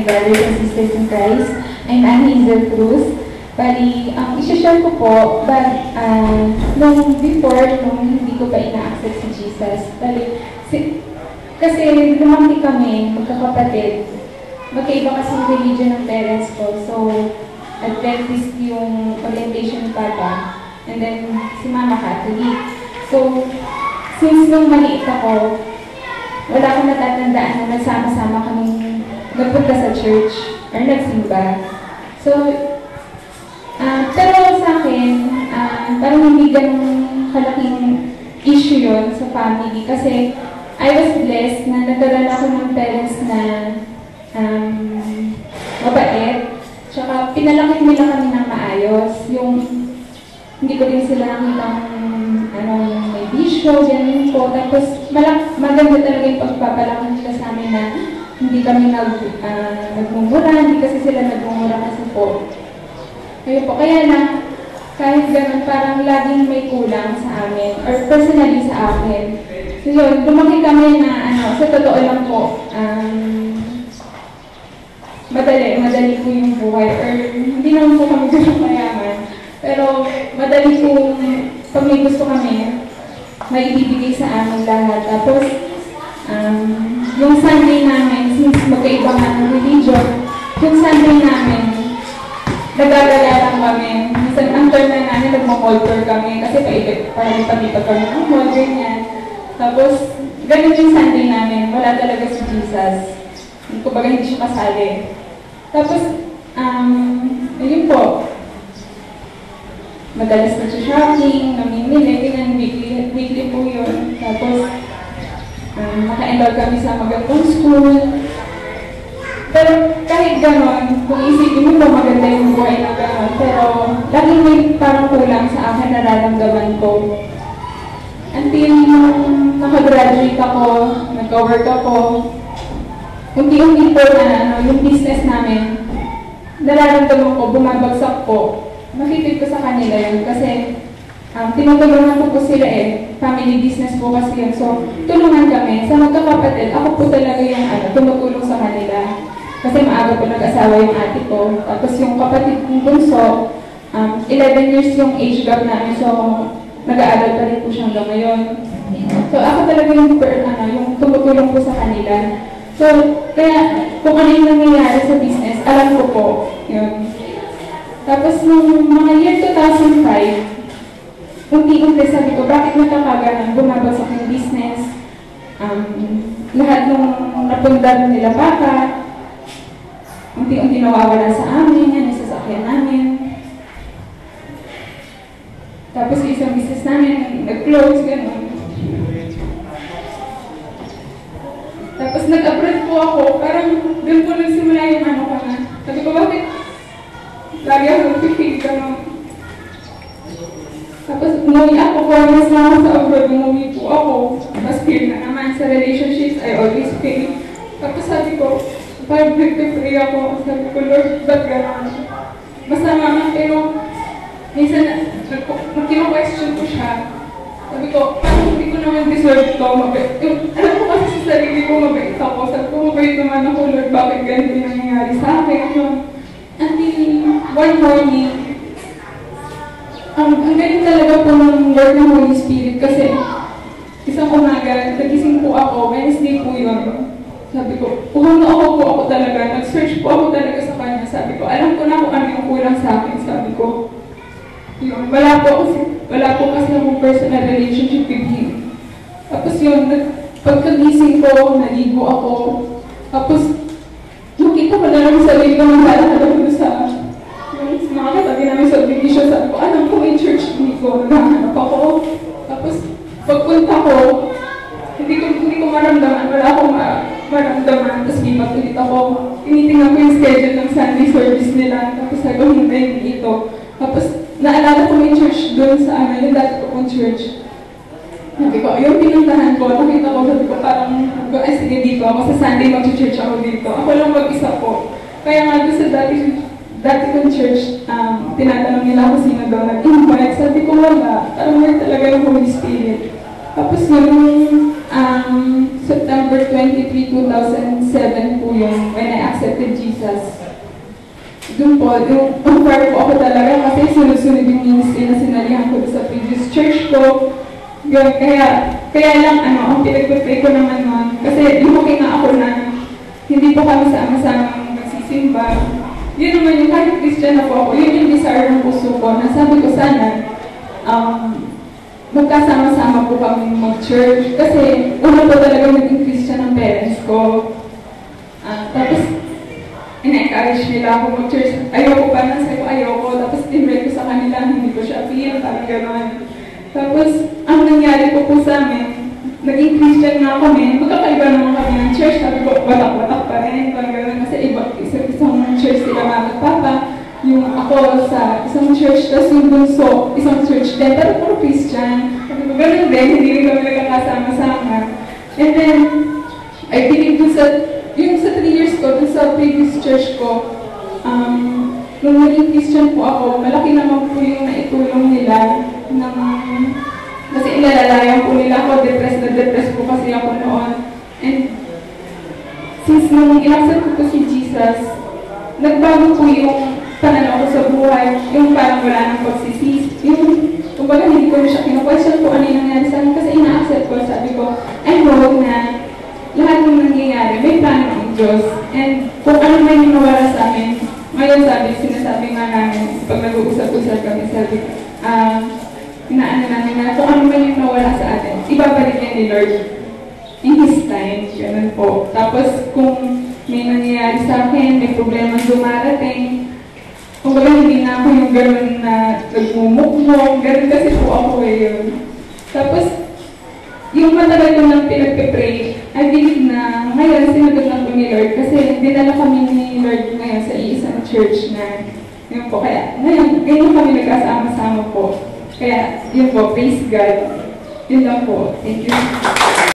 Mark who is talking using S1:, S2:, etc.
S1: brothers and sisters in Christ. I'm Anne Hazel Cruz. Bali, isi-share ko po, nung hindi ko pa ina-accept si Jesus. Bali, kasi lumaki kami, magkakapatid. Magkaiba kasi yung religion ng parents ko. So, Adventist yung orientation ni Papa. And then, si Mama Catholic. So, since nung maliit ako, wala akong natatandaan na nagsama-sama kaming nagpunta sa church or nagsimba. So, pero sa akin, parang hindi ganun kalaking issue yun sa family kasi I was blessed na nagkaroon ako ng parents na mabait. Tsaka pinalaki nila kami ng maayos. Yung hindi ko din sila nakitang may bisyo, ganyan po. Tapos maganda talaga yung pagpapalaki nila sa amin na hindi kami nagmumura, hindi kasi sila nagmumura kasi po. Ayun po, kaya na kahit ganun parang laging may kulang sa amin or personally sa akin. So yun, lumaki kami na sa totoo lang po, madali po yung buhay or hindi naman po kami ganun mayaman. Pero madali po, pag may gusto kami, may ibibigay sa amin lahat. Tapos, yung Sunday namin, since magkaiba nga ng religion, yung Sunday namin, nagagala lang kami. Minsan, ang turn na namin, nagmamall tour kami kasi palipat kami ng mall, ganyan. Tapos, ganun yung Sunday namin, wala talaga si Jesus. Kumbaga, hindi siya kasali. Tapos, yun po, madalas na siya shopping, namimili, ganyan, weekly po yun. Tapos, naka-enroll kami sa magandang school. Pero kahit gano'n, kung isipin mo maganda yung buhay na gano'n, pero laging may parang kulang sa akin nararamdaman ko. Until nung nakagraduate ako, nag-work ako, unti-unti po na yung business namin, nararamdaman ko, bumabagsak po. Nakitid ko sa kanila yun kasi tinutulungan ko po sila family business po kasi yun. So, tulungan kami. Sa magkakapatid, ako po talaga yung tumutulong sa kanila. Kasi maaga po nag-asawa yung ate ko. Tapos yung kapatid kong bunso, 11 years yung age gap namin. So, nag-aaral pa rin po siya hanggang ngayon. So, ako talaga yung tumutulong po sa kanila. So, kaya kung ano yung nangyayari sa business, alam ko po. Yun. Tapos nung mga year 2005, unti-unti sabi ko, bakit nakakaganan, bumabagsak yung business, lahat nung napundar nila Papa, unti-unti nawawala sa amin, yan, isasakyan namin. Tapos isang business namin, nag-close, gano'n. Tapos nag-abroad po ako, parang doon po nagsimula yung ko na. Sabi ko, bakit? Lagi ako nag-feel gano'n. Tapos umuwi ako, 4 years na ako sa abroad, umuwi po ako. Tapos feel na naman sa relationships, I always fail. Tapos sabi ko, parang nag-pray ako. Sabi ko, Lord, ba't gano'n? Masama man, pero minsan kino-question ko siya. Sabi ko, parang hindi ko naman deserve ito. Alam ko kasi sa sarili ko, mabait ako. Sabi ko, mabait naman ako, Lord, bakit ganito yung nangyayari sa akin? Until one morning, ang galing talaga po ng Lord ng Holy Spirit kasi isang umaga, nagising po ako, Wednesday po yun. Sabi ko, ako talaga, nag-search po ako talaga sa kanya. Sabi ko, alam ko na kung ano yung kulang sa akin. Sabi ko, yun, wala po kasi akong personal relationship with him. Tapos yun, pagkagising ko, naligo ako. Tapos, nakita ko na lang sa sarili ko ng alam ko sa mga katabi namin sa subdivision. Sabi ko, alam ko may church dito, naghahanap ako. Tapos, pagpunta ko, hindi ko maramdaman, wala akong maramdaman. Tapos, lipat ulit ako. Tinitingnan ko yung schedule ng Sunday service nila. Tapos, sabi ko, hindi dito. Tapos, naalala ko may church doon sa yung dati ko kong church. Sabi ko, yung pinuntahan ko, nakita ko, sabi ko, parang, ay sige dito ako, sa Sunday mag-church ako dito. Ako lang mag-isa po. Kaya nga doon sa dati kong church, tinatanong nila ako sino daw nag-invite. Sabi ko, wala. Parang wala talaga yung Holy Spirit. Tapos yung September 23, 2007 po yun, when I accepted Jesus. Doon po, yung unfair po ako talaga kasi sunod-sunod yung ministry na sinalihan ko sa previous church ko. Yun, kaya lang ang pinag-pray ko naman nun. Kasi lumaki nga ako na hindi po kami sama-sama magsisimba. Yun naman yung kahit Christian na po ako, yun yung desire ng puso ko. Nasabi ko sana, magkasama-sama po kami mag-church. Kasi una po talaga naging Christian ng parents ko. Tapos, ina-encourage nila ako mag-church. Ayoko pa na, sabi ko ayoko. Tapos, tinry ko sa kanila, hindi ko siya feel, parang gano'n. Tapos, ang nangyari po po sa amin, naging Christian nga kami, magkakaiba naman kami ng church. Sabi ko, watak-watak pa rin, parang gano'n. Kasi isang church sila mama at papa. Yung ako sa isang church, tapos yung bunso, isang church din, pero puro Christian. Sabi ko, gano'n din, hindi rin kami nagkakasama-sama. And then, I believe dun yung sa 3 years ko, dun sa previous church ko, nung naging Christian po ako, malaki naman po yung naitulong nila kasi ilalalayan po nila ako, depressed po kasi ako noon. And since nung in-accept ko si Jesus, nagbago po yung pananaw ko sa buhay, yung parang wala nang pagsisisi, yung kumbaga hindi ko na siya kinu-question kung ano yung nangyari sa akin kasi ina-accept ko, sabi ko, I know na lahat ng nangyayari, may plano ng Diyos. And kung ano man yung nawala sa amin, ngayon sinasabi nga namin, pag nag-uusap-usap kami, sabi ko, inaano namin na kung ano man yung nawala sa atin, ibabalik yan ni Lord in His time, ganun po. Tapos kung may nangyayari sa akin, may problema dumarating, kung baga hindi na ako yung gano'n na nagmumukmok, gano'n kasi po ako yun. Tapos, yung matagal ko nang pinagpipray, I believe na ngayon sinagot na po ni Lord kasi dinala kami ni Lord ngayon sa iisang church na yun po. Kaya ngayon kami nagkasama-sama po. Kaya yun po, praise God. Yun lang po. Thank you.